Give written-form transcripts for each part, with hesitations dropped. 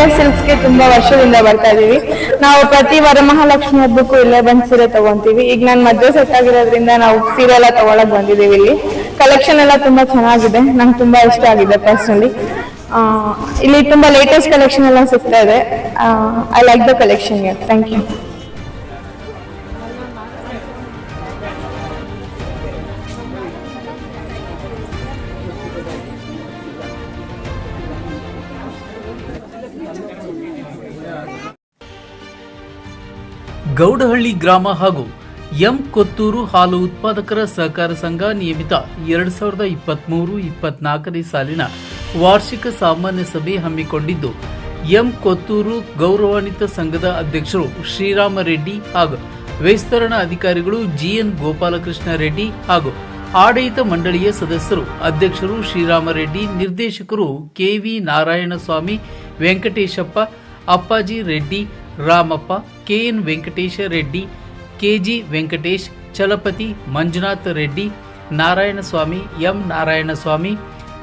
S ಸಿಲ್ಕ್ಸ್ಗೆ ತುಂಬಾ ವರ್ಷದಿಂದ ಬರ್ತಾ ಇದೀವಿ. ನಾವು ಪ್ರತಿ ವರಮಹಾಲಕ್ಷ್ಮಿ ಹಬ್ಬಕ್ಕೂ ಇಲ್ಲೇ ಬಂದು ಸೀರೆ ತಗೊಂತೀವಿ. ಈಗ ನಾನು ಮದುವೆ ಸೆಟ್ ಆಗಿರೋದ್ರಿಂದ ನಾವು ಸೀರೆ ಎಲ್ಲ ತಗೊಳಕ್ ಬಂದಿದ್ದೀವಿ. ಇಲ್ಲಿ ಕಲೆಕ್ಷನ್ ಎಲ್ಲ ತುಂಬಾ ಚೆನ್ನಾಗಿದೆ, ನಂಗೆ ತುಂಬಾ ಇಷ್ಟ ಆಗಿದೆ ಪರ್ಸನಲಿ. ಇಲ್ಲಿ ತುಂಬಾ ಲೇಟೆಸ್ಟ್ ಕಲೆಕ್ಷನ್ ಎಲ್ಲ ಸಿಗ್ತಾ ಇದೆ. I like the collection. Thank you. Gowdahalli ಗ್ರಾಮ ಹಾಗೂ ಎಂ ಕೊತ್ತೂರು ಹಾಲು ಉತ್ಪಾದಕರ ಸಹಕಾರ ಸಂಘ ನಿಯಮಿತ 2023-24ನೇ ಸಾಲಿನ ವಾರ್ಷಿಕ ಸಾಮಾನ್ಯ ಸಭೆ ಹಮ್ಮಿಕೊಂಡಿದ್ದು, ಎಂ ಕೊತ್ತೂರು ಗೌರವಾನ್ವಿತ ಸಂಘದ ಅಧ್ಯಕ್ಷರು ಶ್ರೀರಾಮ ರೆಡ್ಡಿ ಹಾಗೂ ವಿಸ್ತರಣಾ ಅಧಿಕಾರಿಗಳು ಜಿಎನ್ ಗೋಪಾಲಕೃಷ್ಣ ರೆಡ್ಡಿ ಹಾಗೂ ಆಡಳಿತ ಮಂಡಳಿಯ ಸದಸ್ಯರು, ಅಧ್ಯಕ್ಷರು ಶ್ರೀರಾಮ ರೆಡ್ಡಿ, ನಿರ್ದೇಶಕರು KV Narayanaswamy, Venkateshappa, Appaji Reddy, Ramappa, K N Venkatesha Reddy, K G Venkatesh, Chalapathi, Manjunath Reddy, Narayanaswamy, M Narayanaswamy,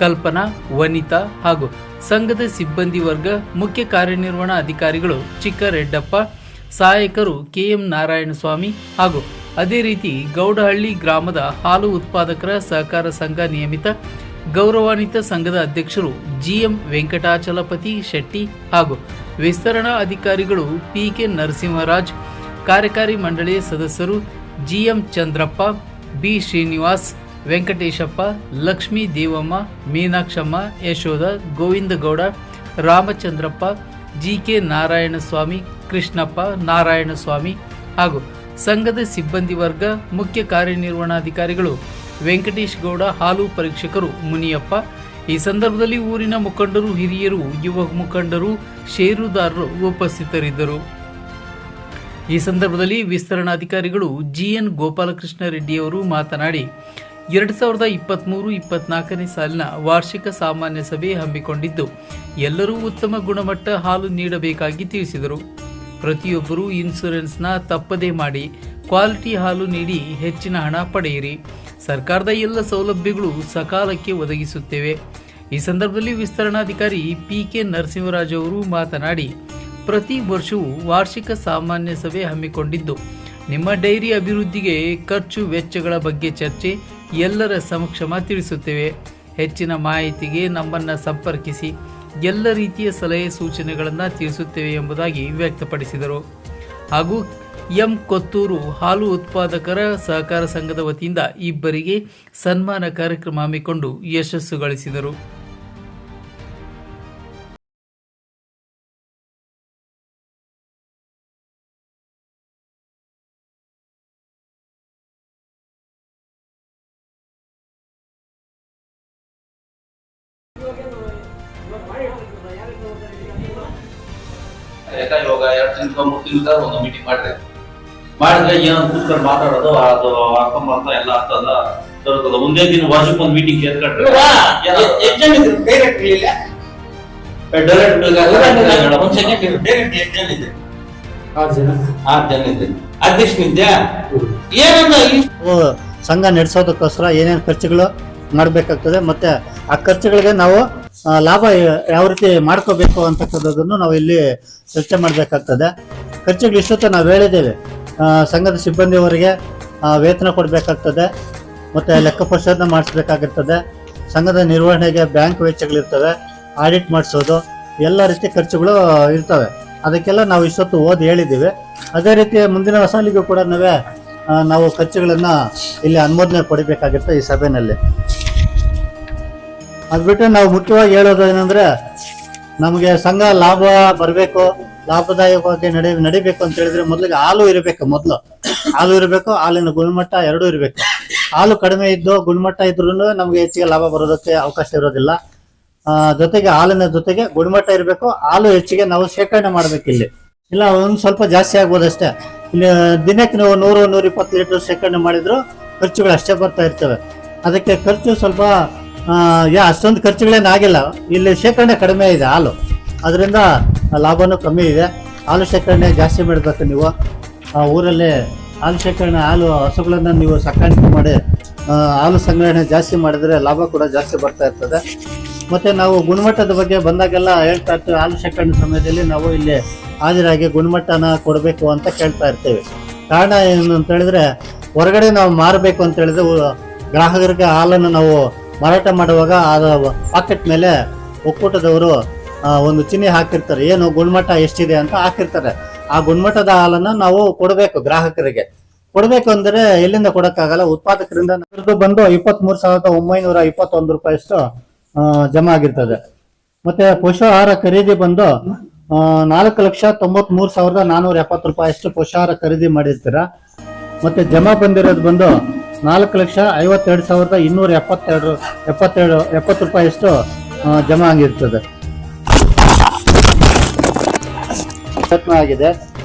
Kalpana, Vanitha ಹಾಗೂ ಸಂಘದ ಸಿಬ್ಬಂದಿ ವರ್ಗ, ಮುಖ್ಯ ಕಾರ್ಯನಿರ್ವಹಣಾ ಅಧಿಕಾರಿಗಳು ಚಿಕ್ಕರೆಡ್ಡಪ್ಪ, ಸಹಾಯಕರು ಕೆಎಂ ನಾರಾಯಣಸ್ವಾಮಿ ಹಾಗೂ ಅದೇ ರೀತಿ ಗೌಡಹಳ್ಳಿ ಗ್ರಾಮದ ಹಾಲು ಉತ್ಪಾದಕರ ಸಹಕಾರ ಸಂಘ ನಿಯಮಿತ ಗೌರವಾನ್ವಿತ ಸಂಘದ ಅಧ್ಯಕ್ಷರು ಜಿಎಂ ವೆಂಕಟಾಚಲಪತಿ ಶೆಟ್ಟಿ ಹಾಗೂ ವಿಸ್ತರಣಾ ಅಧಿಕಾರಿಗಳು ಪಿಕೆ ನರಸಿಂಹರಾಜ್, ಕಾರ್ಯಕಾರಿ ಮಂಡಳಿಯ ಸದಸ್ಯರು G M Chandrappa, B Srinivas, Venkateshappa, Lakshmi Devamma, Meenakshamma, Yashoda, Govindagowda, Ramachandrappa, G K Narayanaswamy, Krishnappa, Narayanaswamy ಹಾಗೂ ಸಂಘದ ಸಿಬ್ಬಂದಿ ವರ್ಗ, ಮುಖ್ಯ ಕಾರ್ಯನಿರ್ವಹಣಾಧಿಕಾರಿಗಳು ವೆಂಕಟೇಶ್ ಗೌಡ, ಹಾಲು ಪರೀಕ್ಷಕರು ಮುನಿಯಪ್ಪ. ಈ ಸಂದರ್ಭದಲ್ಲಿ ಊರಿನ ಮುಖಂಡರು, ಹಿರಿಯರು, ಯುವ ಮುಖಂಡರು, ಷೇರುದಾರರು ಉಪಸ್ಥಿತರಿದ್ದರು. ಈ ಸಂದರ್ಭದಲ್ಲಿ ವಿಸ್ತರಣಾಧಿಕಾರಿಗಳು ಜಿಎನ್ ಗೋಪಾಲಕೃಷ್ಣ ರೆಡ್ಡಿಯವರು ಮಾತನಾಡಿ 2023-24ನೇ ಸಾಲಿನ ವಾರ್ಷಿಕ ಸಾಮಾನ್ಯ ಸಭೆ ಹಮ್ಮಿಕೊಂಡಿದ್ದು, ಎಲ್ಲರೂ ಉತ್ತಮ ಗುಣಮಟ್ಟ ಹಾಲು ನೀಡಬೇಕಾಗಿ ತಿಳಿಸಿದರು. ಪ್ರತಿಯೊಬ್ಬರೂ ಇನ್ಸೂರೆನ್ಸ್ನ ತಪ್ಪದೇ ಮಾಡಿ ಕ್ವಾಲಿಟಿ ಹಾಲು ನೀಡಿ ಹೆಚ್ಚಿನ ಹಣ ಪಡೆಯಿರಿ. ಸರ್ಕಾರದ ಎಲ್ಲ ಸೌಲಭ್ಯಗಳು ಸಕಾಲಕ್ಕೆ ಒದಗಿಸುತ್ತೇವೆ. ಈ ಸಂದರ್ಭದಲ್ಲಿ ವಿಸ್ತರಣಾಧಿಕಾರಿ ಪಿಕೆ ನರಸಿಂಹರಾಜ್ ಅವರು ಮಾತನಾಡಿ, ಪ್ರತಿ ವರ್ಷವೂ ವಾರ್ಷಿಕ ಸಾಮಾನ್ಯ ಸಭೆ ಹಮ್ಮಿಕೊಂಡಿದ್ದು, ನಿಮ್ಮ ಡೈರಿ ಅಭಿವೃದ್ಧಿಗೆ ಖರ್ಚು ವೆಚ್ಚಗಳ ಬಗ್ಗೆ ಚರ್ಚೆ ಎಲ್ಲರ ಸಮಕ್ಷಮ ತಿಳಿಸುತ್ತೇವೆ. ಹೆಚ್ಚಿನ ಮಾಹಿತಿಗೆ ನಮ್ಮನ್ನು ಸಂಪರ್ಕಿಸಿ, ಎಲ್ಲ ರೀತಿಯ ಸಲಹೆ ಸೂಚನೆಗಳನ್ನು ತಿಳಿಸುತ್ತೇವೆ ಎಂಬುದಾಗಿ ವ್ಯಕ್ತಪಡಿಸಿದರು. ಹಾಗೂ ಎಂ ಕೊತ್ತೂರು ಹಾಲು ಉತ್ಪಾದಕರ ಸಹಕಾರ ಸಂಘದ ವತಿಯಿಂದ ಇಬ್ಬರಿಗೆ ಸನ್ಮಾನ ಕಾರ್ಯಕ್ರಮ ಹಮ್ಮಿಕೊಂಡು ಯಶಸ್ಸು ಗಳಿಸಿದರು. ಇವಾಗ 2 ತಿಂಗಳು 3 ತಿಂಗಳು ಒಂದು ಮೀಟಿಂಗ್ ಮಾಡಿದ್ರೆ ಏನೋ ಕೂತ್ಕೊಂಡು ಮಾತಾಡೋದು, ಅದು ಅರ್ಥ ಎಲ್ಲ ಅರ್ಥದ ದೊರಕದ. ಒಂದೇ ದಿನ ವರ್ಷಕ್ಕೆ ಒಂದು ಮೀಟಿಂಗ್ ಸೇರ್ಕೊಂಡ್ರೆ ಸಂಘ ನಡೆಸೋದಕ್ಕೋಸ್ಕರ ಏನೇನು ಖರ್ಚುಗಳು ಮಾಡಬೇಕಾಗ್ತದೆ, ಮತ್ತೆ ಆ ಖರ್ಚುಗಳಿಗೆ ನಾವು ಲಾಭ ಯಾವ ರೀತಿ ಮಾಡ್ಕೋಬೇಕು ಅಂತಕ್ಕಂಥದ್ದನ್ನು ನಾವು ಇಲ್ಲಿ ಚರ್ಚೆ ಮಾಡಬೇಕಾಗ್ತದೆ. ಖರ್ಚುಗಳು ಇಷ್ಟೊತ್ತು ನಾವು ಹೇಳಿದ್ದೇವೆ. ಸಂಘದ ಸಿಬ್ಬಂದಿಯವರಿಗೆ ವೇತನ ಕೊಡಬೇಕಾಗ್ತದೆ, ಮತ್ತು ಲೆಕ್ಕ ಪರಿಶೋಧನೆ ಮಾಡಿಸ್ಬೇಕಾಗಿರ್ತದೆ. ಸಂಘದ ನಿರ್ವಹಣೆಗೆ ಬ್ಯಾಂಕ್ ವೆಚ್ಚಗಳಿರ್ತವೆ, ಆಡಿಟ್ ಮಾಡಿಸೋದು, ಎಲ್ಲ ರೀತಿ ಖರ್ಚುಗಳು ಇರ್ತವೆ. ಅದಕ್ಕೆಲ್ಲ ನಾವು ಇಷ್ಟೊತ್ತು ಓದಿ ಹೇಳಿದ್ದೀವಿ. ಅದೇ ರೀತಿ ಮುಂದಿನ ಸಾಲಿಗೂ ಕೂಡ ನಾವು ಖರ್ಚುಗಳನ್ನು ಇಲ್ಲಿ ಅನುಮೋದನೆ ಕೊಡಬೇಕಾಗಿರ್ತದೆ ಈ ಸಭೆಯಲ್ಲಿ. ಅದು ಬಿಟ್ಟರೆ ನಾವು ಮುಖ್ಯವಾಗಿ ಹೇಳೋದು ಏನಂದರೆ, ನಮಗೆ ಸಂಘ ಲಾಭ ಬರಬೇಕು, ಲಾಭದಾಯಕವಾಗಿ ನಡಿಬೇಕು ಅಂತ ಹೇಳಿದ್ರೆ ಮೊದಲಿಗೆ ಹಾಲು ಇರಬೇಕು. ಹಾಲು ಇರಬೇಕು, ಹಾಲಿನ ಗುಣಮಟ್ಟ ಎರಡೂ ಇರಬೇಕು. ಹಾಲು ಕಡಿಮೆ ಇದ್ದು ಗುಣಮಟ್ಟ ಇದ್ರೂ ನಮಗೆ ಹೆಚ್ಚಿಗೆ ಲಾಭ ಬರೋದಕ್ಕೆ ಅವಕಾಶ ಇರೋದಿಲ್ಲ. ಜೊತೆಗೆ ಹಾಲಿನ ಜೊತೆಗೆ ಗುಣಮಟ್ಟ ಇರಬೇಕು, ಹಾಲು ಹೆಚ್ಚಿಗೆ ನಾವು ಶೇಖರಣೆ ಮಾಡ್ಬೇಕು. ಇಲ್ಲಿ ಇಲ್ಲ ಒಂದು ಸ್ವಲ್ಪ ಜಾಸ್ತಿ ಆಗ್ಬೋದು ಅಷ್ಟೇ. ಇಲ್ಲಿ ದಿನಕ್ಕೆ ನೀವು 100-120 ಲೀಟರ್ ಶೇಖರಣೆ ಮಾಡಿದ್ರು ಖರ್ಚುಗಳು ಅಷ್ಟೇ ಬರ್ತಾ ಇರ್ತವೆ. ಅದಕ್ಕೆ ಖರ್ಚು ಸ್ವಲ್ಪ ಅಷ್ಟೊಂದು ಖರ್ಚುಗಳೇನಾಗಿಲ್ಲ. ಇಲ್ಲಿ ಶೇಖರಣೆ ಕಡಿಮೆ ಇದೆ ಹಾಲು, ಅದರಿಂದ ಲಾಭನೂ ಕಮ್ಮಿ ಇದೆ. ಹಾಲು ಶೇಖರಣೆ ಜಾಸ್ತಿ ಮಾಡಬೇಕು. ನೀವು ಊರಲ್ಲಿ ಹಾಲು ಶೇಖರಣೆ, ಹಾಲು ಹಸುಗಳನ್ನು ನೀವು ಸಾಕಾಣಿಕೆ ಮಾಡಿ ಹಾಲು ಸಂಗ್ರಹಣೆ ಜಾಸ್ತಿ ಮಾಡಿದರೆ ಲಾಭ ಕೂಡ ಜಾಸ್ತಿ ಬರ್ತಾ ಇರ್ತದೆ. ಮತ್ತೆ ನಾವು ಗುಣಮಟ್ಟದ ಬಗ್ಗೆ ಬಂದಾಗೆಲ್ಲ ಹೇಳ್ತಾ ಇರ್ತೀವಿ. ಹಾಲು ಶೇಖರಣೆ ಸಮಯದಲ್ಲಿ ನಾವು ಇಲ್ಲಿ ಹಾಜರಾಗಿ ಗುಣಮಟ್ಟನ ಕೊಡಬೇಕು ಅಂತ ಕೇಳ್ತಾ ಇರ್ತೀವಿ. ಕಾರಣ ಏನು ಅಂತ ಹೇಳಿದ್ರೆ, ಹೊರಗಡೆ ನಾವು ಮಾರಬೇಕು ಅಂತ ಹೇಳಿದ್ರೆ ಗ್ರಾಹಕರಿಗೆ ಹಾಲನ್ನು ನಾವು ಮಾರಾಟ ಮಾಡುವಾಗ ಆ ಪಾಕೆಟ್ ಮೇಲೆ ಒಕ್ಕೂಟದವರು ಒಂದು ಚಿಹ್ನೆ ಹಾಕಿರ್ತಾರೆ, ಏನು ಗುಣಮಟ್ಟ ಎಷ್ಟಿದೆ ಅಂತ ಹಾಕಿರ್ತಾರೆ. ಆ ಗುಣಮಟ್ಟದ ಹಾಲನ್ನು ನಾವು ಕೊಡಬೇಕು, ಗ್ರಾಹಕರಿಗೆ ಕೊಡಬೇಕು ಅಂದರೆ ಎಲ್ಲಿಂದ ಕೊಡಕ್ಕಾಗಲ್ಲ, ಉತ್ಪಾದಕರಿಂದ ಬಂದು 23,921 ರೂಪಾಯಿಷ್ಟು ಜಮಾ ಆಗಿರ್ತದೆ. ಮತ್ತೆ ಪೋಷಾಹಾರ ಖರೀದಿ ಬಂದು 4,93,470 ರೂಪಾಯಿಷ್ಟು ಪೋಷಾಹಾರ ಖರೀದಿ ಮಾಡಿರ್ತೀರ. ಮತ್ತೆ ಜಮಾ ಬಂದಿರೋದು ಬಂದು 4,52,270 ರೂಪಾಯಿಷ್ಟು ಜಮಾ ಆಗಿರ್ತದೆ. ಪ್ರಯತ್ನ ಆಗಿದೆ.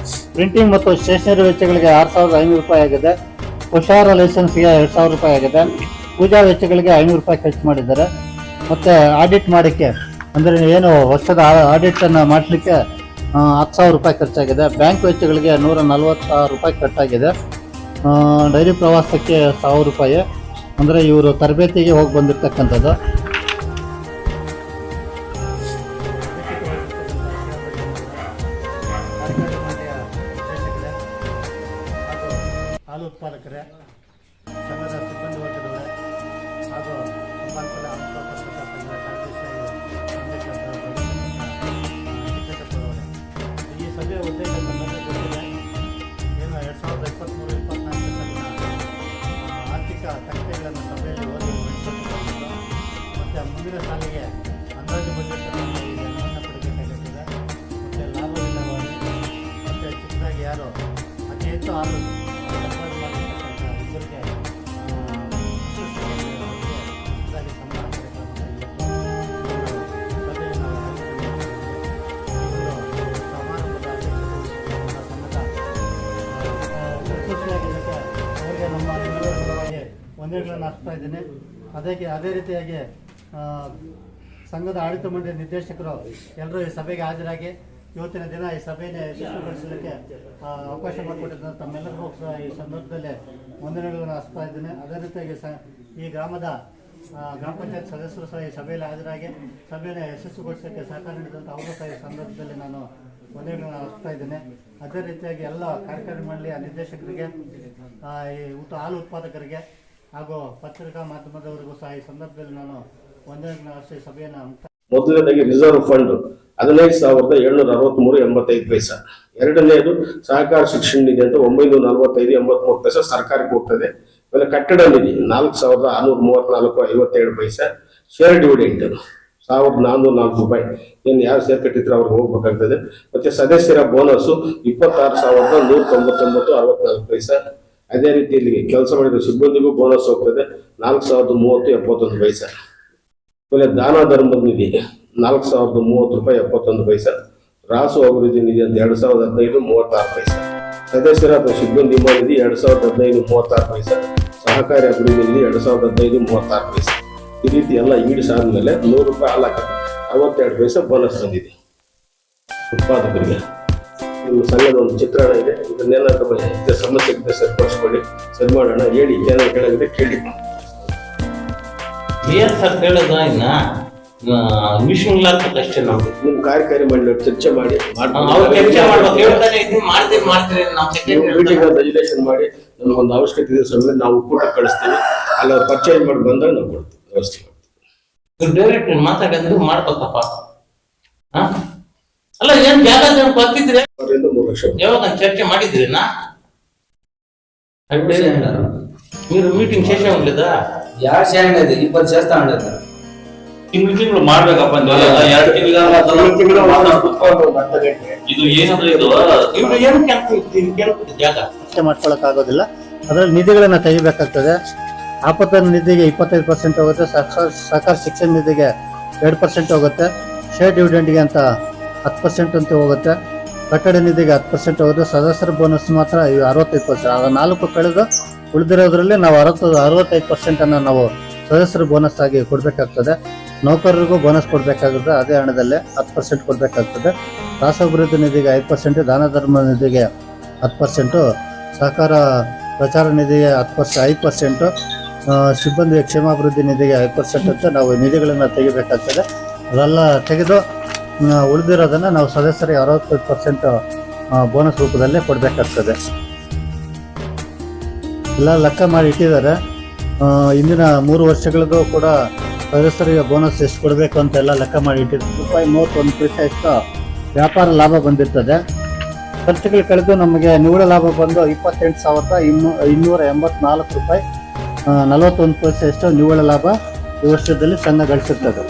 ಪ್ರಿಂಟಿಂಗ್ ಮತ್ತು ಸ್ಟೇಷನರಿ ವೆಚ್ಚಗಳಿಗೆ 6,500 ರೂಪಾಯಿ ಆಗಿದೆ. ಪೋಷಾಹಾರ ಲೈಸೆನ್ಸ್ಗೆ 2,000 ರೂಪಾಯಿ ಆಗಿದೆ. ಪೂಜಾ ವೆಚ್ಚಗಳಿಗೆ 500 ರೂಪಾಯಿ ಖರ್ಚು ಮಾಡಿದ್ದಾರೆ. ಮತ್ತೆ ಆಡಿಟ್ ಮಾಡಲಿಕ್ಕೆ ಅಂದರೆ ಏನು ವರ್ಷದ ಆಡಿಟ್ ಅನ್ನು ಮಾಡಲಿಕ್ಕೆ 10,000 ರೂಪಾಯಿ ಖರ್ಚಾಗಿದೆ. ಬ್ಯಾಂಕ್ ವೆಚ್ಚಗಳಿಗೆ 146 ರೂಪಾಯಿ ಖರ್ಚಾಗಿದೆ. ಡೈರಿ ಪ್ರವಾಸಕ್ಕೆ 1,000 ರೂಪಾಯಿ, ಅಂದರೆ ಇವರು ತರಬೇತಿಗೆ ಹೋಗಿ ಬಂದಿರ್ತಕ್ಕಂಥದ್ದು. ಹಾಲು ಉತ್ಪಾದಕರೇ, ಸಂಘದ ಸಿಬ್ಬಂದಿ ವರ್ಗದವರೇ ಹಾಗೂ ಸಂಪಾದಕರ ಈ ಸಭೆಯ ಉದ್ದೇಶ ತಮಗೆ ಗೊತ್ತಿದೆ. ಏನು 2023-24 ಆರ್ಥಿಕ ತನಿಖೆಗಳನ್ನು ಸಭೆಯಲ್ಲಿ ಓದಿ ಮಂಡಿಸಲ್ಪಟ್ಟಿದೆ. ಮತ್ತು ಮುಂದಿನ ಸಾಲಿಗೆ ಅಂದಾಜು ಬಜೆಟ್ ಅನುಮೋದನೆ ಪಡೆಯಬೇಕಾಗುತ್ತದೆ. ಮತ್ತು ಲಾಭ ವಿಲೇವಾರಿ ಮತ್ತು ಚಿಕ್ಕದಾಗಿ ಯಾರು ಅತಿ ಹೆಚ್ಚು ಹಾಲು ಅವರಿಗೆ ನಮ್ಮ ವಂದನೆಗಳನ್ನು ಹಾಕ್ತಾ ಇದ್ದೇನೆ. ಅದೇ ರೀತಿಯಾಗಿ ಸಂಘದ ಆಡಳಿತ ಮಂಡಳಿ ನಿರ್ದೇಶಕರು ಎಲ್ಲರೂ ಈ ಸಭೆಗೆ ಹಾಜರಾಗಿ ಇವತ್ತಿನ ದಿನ ಈ ಸಭೆಯನ್ನು ಯಶಸ್ವಿಗೊಳಿಸಲಿಕ್ಕೆ ಅವಕಾಶ ಮಾಡಿಕೊಟ್ಟಿದ್ದ ತಮ್ಮೆಲ್ಲರಿಗೂ ಈ ಸಂದರ್ಭದಲ್ಲಿ ವಂದನೆಗಳನ್ನು ಹಾಕ್ತಾ ಇದ್ದೇನೆ. ಅದೇ ರೀತಿಯಾಗಿ ಈ ಗ್ರಾಮ ಪಂಚಾಯತ್ ಸದಸ್ಯರು ಸಹ ಈ ಸಭೆಯಲ್ಲಿ ಹಾಜರಾಗಿ ಸಭೆಯನ್ನು ಯಶಸ್ವಿಗೊಳಿಸಲಿಕ್ಕೆ ಸಹಕಾರ ನೀಡಿದಂಥ ಅವರು ಸಹ ಈ ಸಂದರ್ಭದಲ್ಲಿ ನಾನು ವಂದನೆಗಳನ್ನು ಹಾಕ್ತಾ ಇದ್ದೇನೆ. ಅದೇ ರೀತಿಯಾಗಿ ಎಲ್ಲ ಕಾರ್ಯಕಾರಿ ಮಂಡಳಿಯ ನಿರ್ದೇಶಕರಿಗೆ, ಈ ಹಾಲು ಉತ್ಪಾದಕರಿಗೆ ಹಾಗೂ ಪತ್ರಿಕಾ ಮಾಧ್ಯಮದವರಿಗೂ ಸಹ ಈ ಸಂದರ್ಭದಲ್ಲಿ ನಾನು ವಂದನೆಗಳನ್ನು ಹಾಕಿ ಸಭೆಯನ್ನು ಮೊದಲನೇದಾಗಿ ರಿಸರ್ವ್ ಫಂಡ್ 15,763.85 ಎರಡನೇದು ಸಹಕಾರ ಶಿಕ್ಷಣ ನಿಧಿ ಅಂತ 945.83 ಪೈಸೆ ಸರ್ಕಾರಕ್ಕೆ ಹೋಗ್ತದೆ. ಆಮೇಲೆ ಕಟ್ಟಡ ನಿಧಿ 4,634.57 ಶೇರ್ ಡಿವಿಡೆಂಟ್ 1,404 ರೂಪಾಯಿ ಏನು ಯಾರು ಸೇರ್ ಕಟ್ಟಿದ್ರೆ ಅವ್ರಿಗೆ ಹೋಗ್ಬೇಕಾಗ್ತದೆ. ಮತ್ತೆ ಸದಸ್ಯರ ಬೋನಸ್ 26,199.64 ಅದೇ ರೀತಿಯಲ್ಲಿ ಕೆಲಸ ಮಾಡಿದ ಸಿಬ್ಬಂದಿಗೂ ಬೋನಸ್ ಹೋಗ್ತದೆ 4,030.71 ಆಮೇಲೆ ದಾನ ಧರ್ಮದ ನಿಧಿ 4,030.71 ರಾಸು ಅಭಿವೃದ್ಧಿ ನಿಧಿ ಅಂತ 2,015.36 ಸದಸ್ಯರ ಅಥವಾ ಸಿಬ್ಬಂದಿ ವಿಮಾ ನಿಧಿ 2,015.36 ಸಹಕಾರಿ ಅಭಿವೃದ್ಧಿ ನಿಧಿ 2,015.36 ಈ ರೀತಿ ಎಲ್ಲ ಈಡಿಸಾದ್ಮೇಲೆ 100 ರೂಪಾಯಿ ಹಾಲು 62 ಪೈಸೆ ಬೋನಸ್ ಬಂದಿದೆ ಉತ್ಪಾದಕರಿಗೆ. ನಿಮ್ಮ ಸಂಘದ ಒಂದು ಚಿತ್ರಣ ಇದೆ, ಇದನ್ನೇನಾದ್ರೂ ಸಮಸ್ಯೆ ಇದ್ದರೆ ಸರಿಪಡಿಸ್ಕೊಳ್ಳಿ, ಸರಿ ಮಾಡೋಣ. ಹೇಳಿ, ಏನಾದ್ರು ಕೇಳಿದ್ರೆ ಕೇಳಿ. ಏನ್ ಸರ್ ಕೇಳೋದು ಇನ್ನ ಅಷ್ಟೇ ನಮ್ದು. ನಿಮ್ ಕಾರ್ಯಕಾರಿ ಮಂಡಳಿ ಚರ್ಚೆ ಮಾಡಿ ಮೀಟಿಂಗ್ ರೆಜುಲೇಷನ್ ಮಾಡಿ ನಮ್ಗೊಂದು ಅವಶ್ಯಕತೆ ಇದೆ ಸಮಯ ನಾವು ಕೂಡ ಕಳಿಸ್ತೀವಿ. ಅಲ್ಲಿ ಅವ್ರು ಪರ್ಚೇಸ್ ಮಾಡಿ ಬಂದಾಗ ನಾವು ಕೊಡ್ತೀವಿ, ವ್ಯವಸ್ಥೆ ಮಾಡ್ತೀವಿ. ಡೈರೆಕ್ಟ್ ಮಾತಾಡಿದ್ರೆ ಮಾಡ್ಬೇಕಪ್ಪ. ಅಲ್ಲ ಏನ್ ಜಾಗ ಬರ್ತಿದ್ರೆ 3 ಲಕ್ಷ ಯಾವಾಗ ಚರ್ಚೆ ಮಾಡಿದ್ರಿನಾ? మీరు మీటింగ్ చేసే ఉండలేదా? ಯಾರು ಶೇರ್ ಇದೆ 20 చేస్తా ఉండదు. ತಿಂಗಳು ಮಾಡ್ಬೇಕಪ್ಪ, 2 ತಿಂಗಳು ಇದು ಏನಂದ್ರೆ ಇದು ಏನು ಜಾಗ ಮಾಡ್ಕೊಳಕ್ ಆಗೋದಿಲ್ಲ. ಅದರಲ್ಲಿ ನಿಧಿಗಳನ್ನ ತೆಗಿಬೇಕಾಗ್ತದೆ. ಆಪತ್ತು ನಿಧಿಗೆ 25% ಹೋಗುತ್ತೆ, ಸಹಕಾರ ಶಿಕ್ಷಣ ನಿಧಿಗೆ 2% ಹೋಗುತ್ತೆ, ಶೇರ್ ಡಿವಿಡೆಂಡ್ಗೆ ಅಂತ 10% ಅಂತ ಹೋಗುತ್ತೆ, ಕಟ್ಟಡ ನಿಧಿಗೆ 10% ಹೋಗುತ್ತೆ. ಸದಸ್ಯರ ಬೋನಸ್ ಮಾತ್ರ 65%. ಆಗ 4 ಕಳೆದು ಉಳಿದಿರೋದ್ರಲ್ಲಿ ನಾವು 65% ಅನ್ನು ನಾವು ಸದಸ್ಯರ ಬೋನಸ್ ಆಗಿ ಕೊಡಬೇಕಾಗ್ತದೆ. ನೌಕರರಿಗೂ ಬೋನಸ್ ಕೊಡಬೇಕಾಗುತ್ತೆ, ಅದೇ ಹಣದಲ್ಲೇ 10% ಕೊಡಬೇಕಾಗ್ತದೆ. ರಾಸಾಭಿವೃದ್ಧಿ ನಿಧಿಗೆ 5%, ದಾನ ಧರ್ಮ ನಿಧಿಗೆ 10%, ಸಹಕಾರ ಪ್ರಚಾರ ನಿಧಿಗೆ 5%, ಸಿಬ್ಬಂದಿ ಕ್ಷೇಮಾಭಿವೃದ್ಧಿ ನಿಧಿಗೆ 5% ಅಂತ ನಾವು ನಿಧಿಗಳನ್ನು ತೆಗಿಬೇಕಾಗ್ತದೆ. ಅದೆಲ್ಲ ತೆಗೆದು ಉಳಿದಿರೋದನ್ನು ನಾವು ಸದಸ್ಯರಿಗೆ 60% ಬೋನಸ್ ರೂಪದಲ್ಲೇ ಕೊಡಬೇಕಾಗ್ತದೆ. ಎಲ್ಲ ಲೆಕ್ಕ ಮಾಡಿ ಇಟ್ಟಿದ್ದಾರೆ. ಇಂದಿನ 3 ವರ್ಷಗಳಿಗೂ ಕೂಡ ಸದಸ್ಯರಿಗೆ ಬೋನಸ್ ಎಷ್ಟು ಕೊಡಬೇಕು ಅಂತ ಎಲ್ಲ ಲೆಕ್ಕ ಮಾಡಿ ಇಟ್ಟಿದ್ದಾರೆ. ₹31 ಎಷ್ಟು ವ್ಯಾಪಾರ ಲಾಭ ಬಂದಿರ್ತದೆ. ಖರ್ಚುಗಳು ಕಳೆದು ನಮಗೆ ನಿವ್ವಳ ಲಾಭ ಬಂದು ₹28,284. 41 ಎಷ್ಟು ನಿವ್ವಳ ಲಾಭ ಈ ವರ್ಷದಲ್ಲಿ ಸಂಘ ಗಳಿಸಿರ್ತದೆ.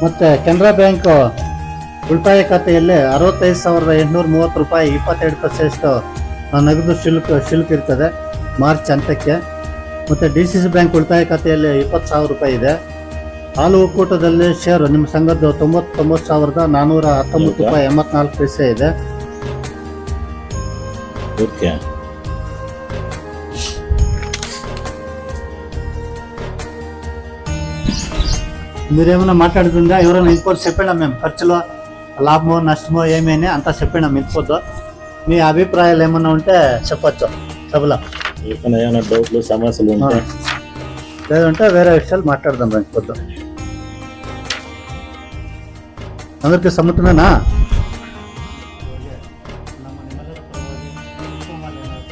ಮತ್ತೆ ಕೆನರಾ ಬ್ಯಾಂಕ್ ಉಳಿತಾಯ ಖಾತೆಯಲ್ಲಿ ₹65,830. 22% ನಗದು ಶುಲ್ಕ ಇರ್ತದೆ ಮಾರ್ಚ್ ಅಂತ್ಯಕ್ಕೆ. ಮತ್ತು DCC ಬ್ಯಾಂಕ್ ಉಳಿತಾಯ ಖಾತೆಯಲ್ಲಿ ₹20,000 ಇದೆ. ಹಾಲು ಒಕ್ಕೂಟದಲ್ಲಿ ಶೇರು ನಿಮ್ಮ ಸಂಘದ್ದು ₹99,419.84 ಇದೆ. మీరేమైనా మాట్లాడుతుందా? ఎవరైనా ఇంకోటి చెప్పండి మేము ఖర్చులో లాభమో నష్టమో ఏమైనా అంతా చెప్పండి ఇంకోద్దు. మీ అభిప్రాయాలు ఏమన్నా ఉంటే చెప్పచ్చు సభలో. ఏమైనా డౌట్లు సమస్యలు ఉంటే లేదంటే వేరే విషయాలు మాట్లాడదాం ఇంకొద్దు. అందరికీ సమ్మతమేనా?